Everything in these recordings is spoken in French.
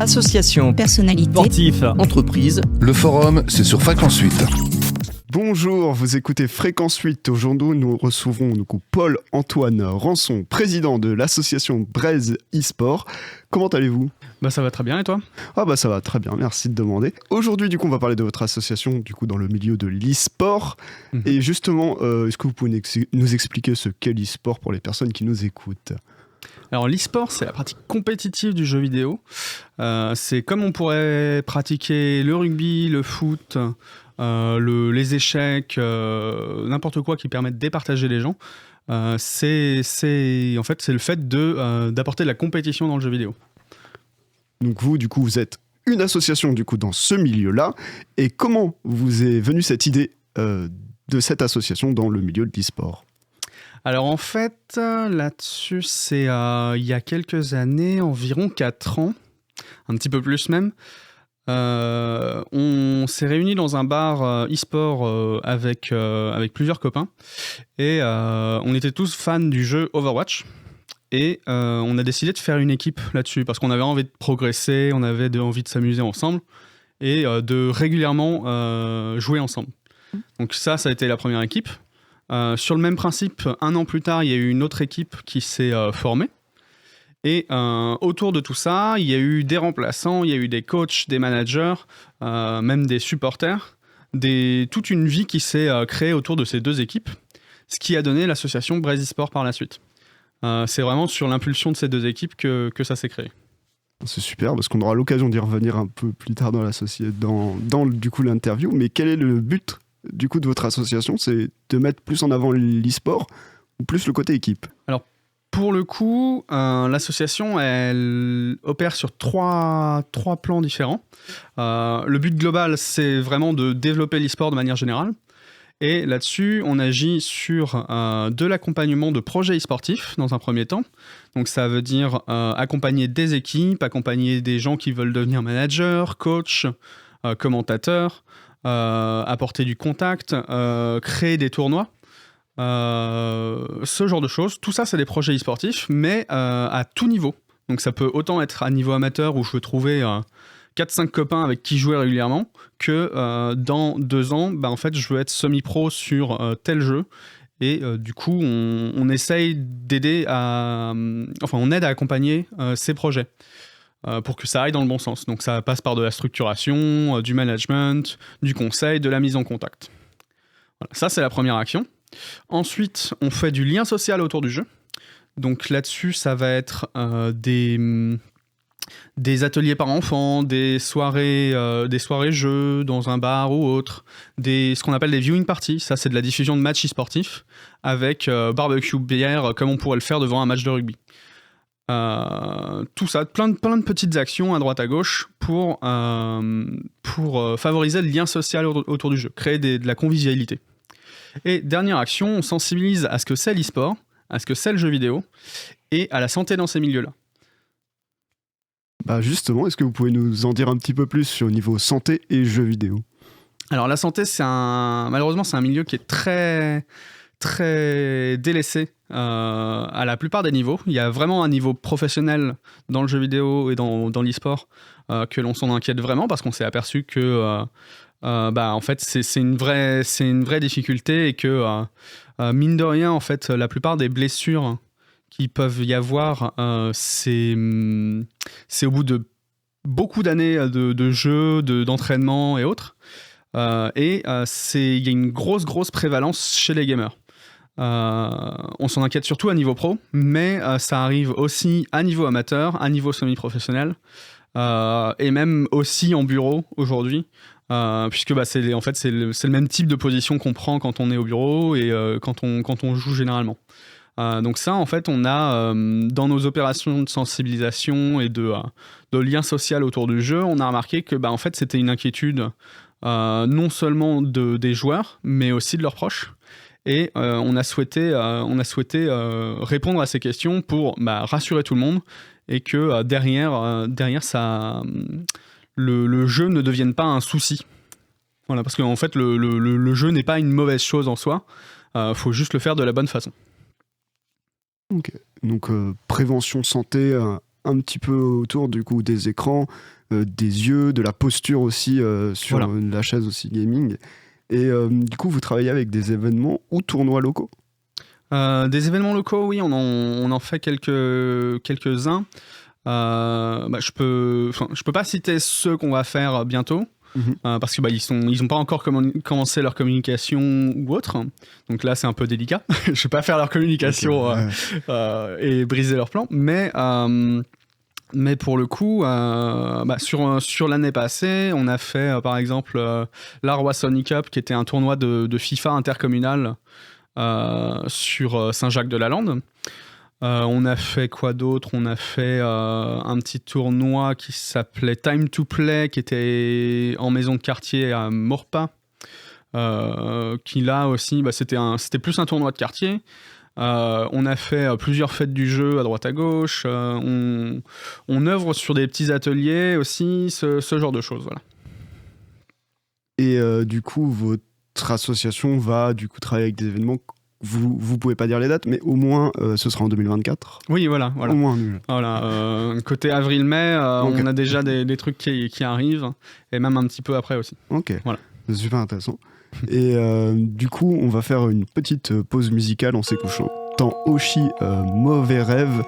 Association, personnalité, sportif, entreprise. Le forum, c'est sur Fréquence 8. Bonjour, vous écoutez Fréquence 8. Aujourd'hui, nous recevons Paul-Antoine Rançon, président de l'association Braise e-sport. Comment allez-vous ? Ça va très bien, et toi ? Ça va très bien, merci de demander. Aujourd'hui, on va parler de votre association dans le milieu de l'e-sport. Et justement, est-ce que vous pouvez nous expliquer ce qu'est l'e-sport pour les personnes qui nous écoutent ? Alors l'e-sport, c'est la pratique compétitive du jeu vidéo. C'est comme on pourrait pratiquer le rugby, le foot, les échecs, n'importe quoi qui permet de départager les gens. C'est le fait d'apporter de la compétition dans le jeu vidéo. Donc vous êtes une association dans ce milieu-là. Et comment vous est venue cette idée de cette association dans le milieu de l'e-sport ? Alors en fait, là-dessus, c'est il y a quelques années, environ 4 ans, un petit peu plus même, on s'est réunis dans un bar e-sport avec plusieurs copains et on était tous fans du jeu Overwatch et on a décidé de faire une équipe là-dessus parce qu'on avait envie de progresser, on avait envie de s'amuser ensemble et de régulièrement jouer ensemble. Donc ça a été la première équipe. Sur le même principe, 1 an plus tard, il y a eu une autre équipe qui s'est formée. Et autour de tout ça, il y a eu des remplaçants, il y a eu des coachs, des managers, même des supporters, toute une vie qui s'est créée autour de ces 2 équipes, ce qui a donné l'association Braise e-sport par la suite. C'est vraiment sur l'impulsion de ces 2 équipes que ça s'est créé. C'est super, parce qu'on aura l'occasion d'y revenir un peu plus tard dans l'interview. Mais quel est le but de votre association ? C'est de mettre plus en avant l'e-sport ou plus le côté équipe ? Alors, pour le coup, l'association, elle opère sur trois plans différents. Le but global, c'est vraiment de développer l'e-sport de manière générale. Et là-dessus, on agit sur de l'accompagnement de projets e-sportifs dans un premier temps. Donc ça veut dire accompagner des équipes, accompagner des gens qui veulent devenir managers, coachs, commentateurs, apporter du contact, créer des tournois, ce genre de choses. Tout ça, c'est des projets e-sportifs, mais à tout niveau. Donc ça peut autant être à niveau amateur où je veux trouver 4-5 copains avec qui jouer régulièrement que dans 2 ans, en fait, je veux être semi-pro sur tel jeu. Et du coup, on essaye d'aider on aide à accompagner ces projets. Pour que ça aille dans le bon sens. Donc ça passe par de la structuration, du management, du conseil, de la mise en contact. Voilà, ça, c'est la première action. Ensuite, on fait du lien social autour du jeu. Donc là-dessus, ça va être des ateliers par enfants, des soirées jeux dans un bar ou autre, ce qu'on appelle des viewing parties. Ça, c'est de la diffusion de matchs e-sportifs avec barbecue, bière, comme on pourrait le faire devant un match de rugby. Tout ça, plein de petites actions à droite à gauche pour favoriser le lien social autour du jeu, créer de la convivialité. Et dernière action, on sensibilise à ce que c'est l'e-sport, à ce que c'est le jeu vidéo et à la santé dans ces milieux-là. Justement, est-ce que vous pouvez nous en dire un petit peu plus sur le niveau santé et jeux vidéo ? Alors la santé, malheureusement, c'est un milieu qui est très très délaissé à la plupart des niveaux. Il y a vraiment un niveau professionnel dans le jeu vidéo et dans l'e-sport que l'on s'en inquiète vraiment parce qu'on s'est aperçu que en fait c'est une vraie difficulté et que mine de rien en fait la plupart des blessures qui peuvent y avoir c'est au bout de beaucoup d'années de jeu, d'entraînement et autres. Il y a une grosse prévalence chez les gamers. On s'en inquiète surtout à niveau pro, mais ça arrive aussi à niveau amateur, à niveau semi-professionnel, et même aussi en bureau aujourd'hui, puisque c'est le même type de position qu'on prend quand on est au bureau et quand on joue généralement. Donc ça, en fait, on a dans nos opérations de sensibilisation et de lien social autour du jeu, on a remarqué que en fait, c'était une inquiétude non seulement des joueurs, mais aussi de leurs proches. Et on a souhaité répondre à ces questions pour rassurer tout le monde et que derrière ça, le jeu ne devienne pas un souci. Voilà, parce qu'en fait, le jeu n'est pas une mauvaise chose en soi. Faut juste le faire de la bonne façon. Ok. Donc prévention santé un petit peu autour du coup des écrans, des yeux, de la posture aussi sur la chaise aussi gaming. Et du coup, vous travaillez avec des événements ou tournois locaux ? Des événements locaux, oui, on en fait quelques-uns. Je peux pas citer ceux qu'on va faire bientôt. Parce que ils ont pas encore commencé leur communication ou autre, donc là c'est un peu délicat. Je vais pas faire leur communication et briser leur plan, mais pour le coup, sur l'année passée, on a fait par exemple l'Arwa Sonic Cup, qui était un tournoi de FIFA intercommunal sur Saint-Jacques-de-la-Lande. On a fait quoi d'autre ? On a fait un petit tournoi qui s'appelait Time to Play, qui était en maison de quartier à Maurepas. Qui là aussi, c'était plus un tournoi de quartier. On a fait plusieurs fêtes du jeu à droite à gauche. On œuvre sur des petits ateliers aussi, ce genre de choses. Voilà. Et du coup, votre association va du coup travailler avec des événements. Vous pouvez pas dire les dates, mais au moins ce sera en 2024. Oui, voilà. Au moins. Côté avril-mai, Okay. on a déjà des trucs qui arrivent, et même un petit peu après aussi. Ok, voilà. C'est super intéressant. Et du coup, on va faire une petite pause musicale en s'écouchant Oshi, Mauvais Rêve.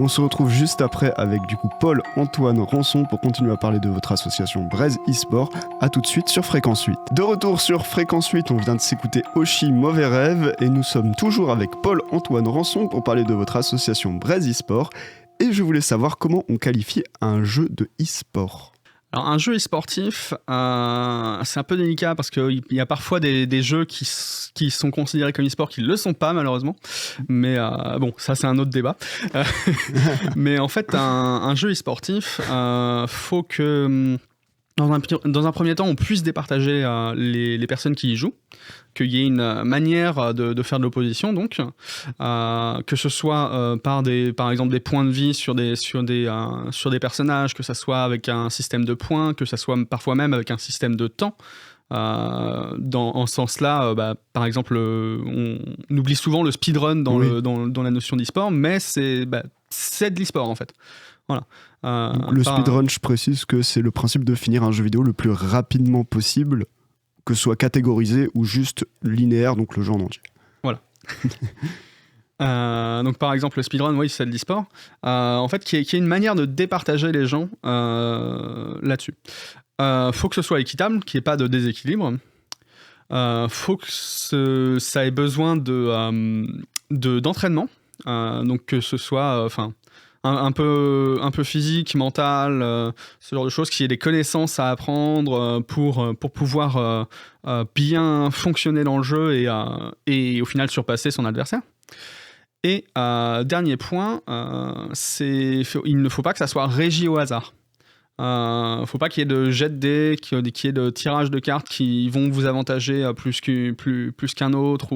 On se retrouve juste après avec du coup Paul-Antoine Rançon pour continuer à parler de votre association Braise eSport. A tout de suite sur Fréquence 8. De retour sur Fréquence 8, on vient de s'écouter Oshi, Mauvais Rêve, et nous sommes toujours avec Paul-Antoine Rançon pour parler de votre association Braise eSport. Et je voulais savoir comment on qualifie un jeu de eSport. Alors un jeu e-sportif, c'est un peu délicat parce qu'il y a parfois des jeux qui sont considérés comme e-sport qui ne le sont pas malheureusement, mais ça c'est un autre débat. Mais en fait un jeu e-sportif, faut que dans un premier temps on puisse départager les personnes qui y jouent, qu'il y ait une manière de faire de l'opposition, donc que ce soit par exemple des points de vie sur des personnages, que ça soit avec un système de points, que ça soit parfois même avec un système de temps. En ce sens-là, par exemple, on oublie souvent le speedrun dans la notion d'e-sport, mais c'est de l'e-sport en fait. Voilà. Le speedrun, je précise que c'est le principe de finir un jeu vidéo le plus rapidement possible, que ce soit catégorisé ou juste linéaire, donc le jeu en entier. Voilà. Donc par exemple le speedrun, oui, c'est de l'e-sport. En fait, qui est une manière de départager les gens là-dessus. Faut que ce soit équitable, qu'il n'y ait pas de déséquilibre. Faut que ça ait besoin d'entraînement. Donc que ce soit un peu physique, mental, ce genre de choses, qu'il y ait des connaissances à apprendre pour pouvoir bien fonctionner dans le jeu et au final surpasser son adversaire. Et dernier point, il ne faut pas que ça soit régi au hasard. Faut pas qu'il y ait de jet de dés, qu'il y ait de tirage de cartes qui vont vous avantager plus qu'un autre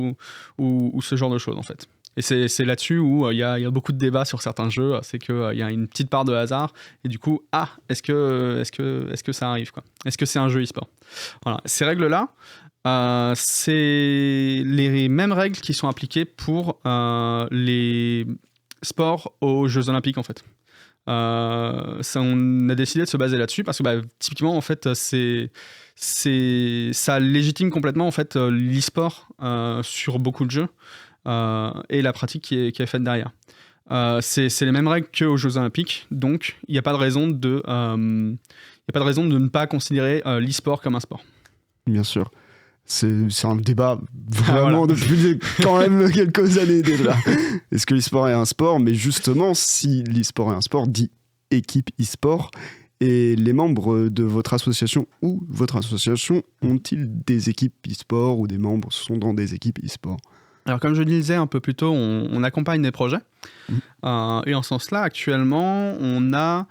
ou ce genre de choses en fait. Et c'est là-dessus où il y a beaucoup de débats sur certains jeux, c'est qu'il y a une petite part de hasard et du coup, est-ce que ça arrive quoi ? Est-ce que c'est un jeu e-sport ? Voilà, ces règles-là, c'est les mêmes règles qui sont appliquées pour les sports aux Jeux Olympiques en fait. On a décidé de se baser là-dessus parce que typiquement en fait ça légitime complètement en fait l'e-sport sur beaucoup de jeux et la pratique qui est faite derrière. C'est les mêmes règles qu'aux Jeux Olympiques, donc il n'y a pas de raison de ne pas considérer l'e-sport comme un sport. Bien sûr. C'est un débat vraiment depuis quand même quelques années déjà. Est-ce que l'e-sport est un sport ? Mais justement, si l'e-sport est un sport, dit équipe e-sport, et les membres de votre association ou votre association ont-ils des équipes e-sport ou des membres sont dans des équipes e-sport ? Alors comme je le disais un peu plus tôt, on accompagne des projets. Et en ce sens-là, actuellement, on a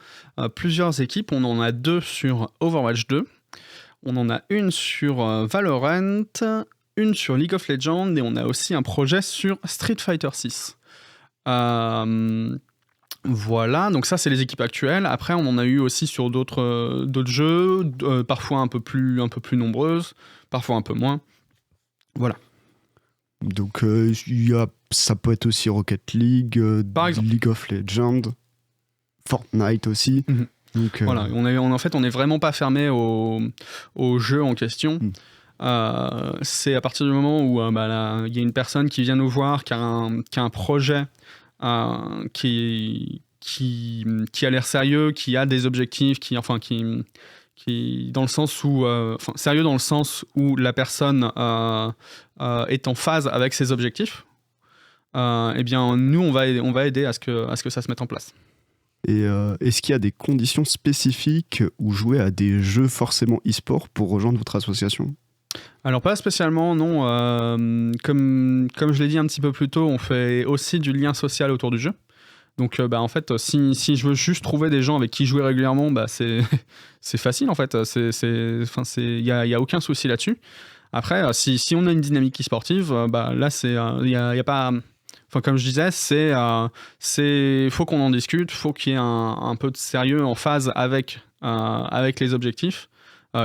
plusieurs équipes. On en a 2 sur Overwatch 2. On en a une sur Valorant, une sur League of Legends et on a aussi un projet sur Street Fighter 6. Voilà, donc ça c'est les équipes actuelles. Après on en a eu aussi sur d'autres jeux, parfois un peu plus nombreuses, parfois un peu moins. Voilà. Donc ça peut être aussi Rocket League, par exemple. League of Legends. Fortnite aussi. Donc, Voilà, en fait, on n'est vraiment pas fermé au jeu en question. C'est à partir du moment où il y a une personne qui vient nous voir, qui a un projet qui a l'air sérieux, qui a des objectifs, qui dans le sens où sérieux dans le sens où la personne est en phase avec ses objectifs. Eh bien, nous, on va aider à ce que ça se mette en place. Et est-ce qu'il y a des conditions spécifiques ou jouer à des jeux forcément e-sport pour rejoindre votre association ? Alors pas spécialement, non. Comme je l'ai dit un petit peu plus tôt, on fait aussi du lien social autour du jeu. Donc en fait, si je veux juste trouver des gens avec qui jouer régulièrement, c'est facile en fait. Il y a aucun souci là-dessus. Après, si on a une dynamique e-sportive, là il y a pas. Enfin, comme je disais, faut qu'on en discute, faut qu'il y ait un peu de sérieux en phase avec les objectifs.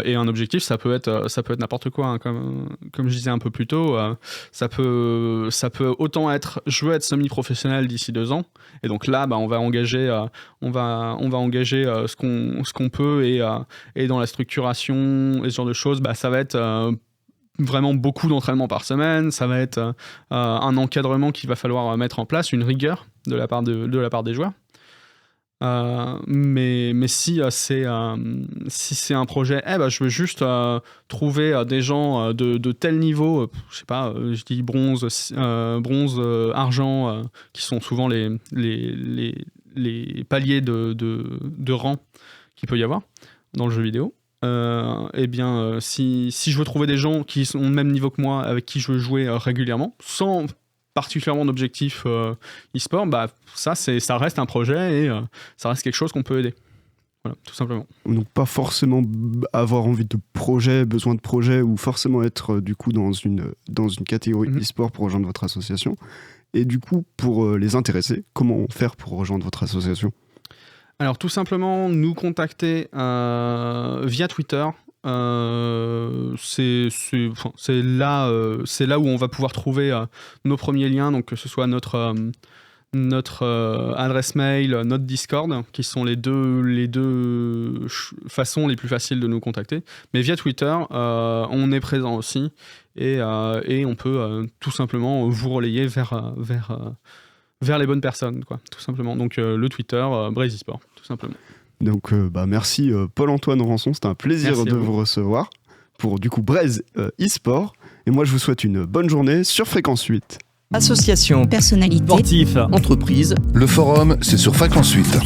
Et un objectif, ça peut être n'importe quoi, hein, comme je disais un peu plus tôt. Ça peut autant être je veux être semi-professionnel d'ici 2 ans. Et donc là, on va engager ce qu'on peut et dans la structuration et ce genre de choses, ça va être vraiment beaucoup d'entraînement par semaine, ça va être un encadrement qu'il va falloir mettre en place, une rigueur de la part des joueurs. Mais si c'est un projet, je veux juste trouver des gens de tel niveau, je sais pas, je dis bronze, argent, qui sont souvent les paliers de rang qu'il peut y avoir dans le jeu vidéo. Si je veux trouver des gens qui sont au même niveau que moi, avec qui je veux jouer régulièrement, sans particulièrement d'objectifs e-sport, ça reste un projet et ça reste quelque chose qu'on peut aider. Voilà, tout simplement. Donc pas forcément avoir envie de projet, besoin de projet, ou forcément être du coup dans une catégorie e-sport pour rejoindre votre association. Et du coup, pour les intéresser, comment faire pour rejoindre votre association ? Alors tout simplement nous contacter via Twitter. C'est là où on va pouvoir trouver nos premiers liens, donc que ce soit notre adresse mail, notre Discord, qui sont les deux façons les plus faciles de nous contacter. Mais via Twitter, on est présent aussi et on peut tout simplement vous relayer vers les bonnes personnes, quoi, tout simplement. Donc le Twitter, Braise eSport, tout simplement. Donc merci Paul-Antoine Rançon, c'était un plaisir de vous recevoir pour du coup Braise eSport. Et moi je vous souhaite une bonne journée sur Fréquence 8. Association, personnalité, sportif, entreprise. Le forum, c'est sur Fréquence 8.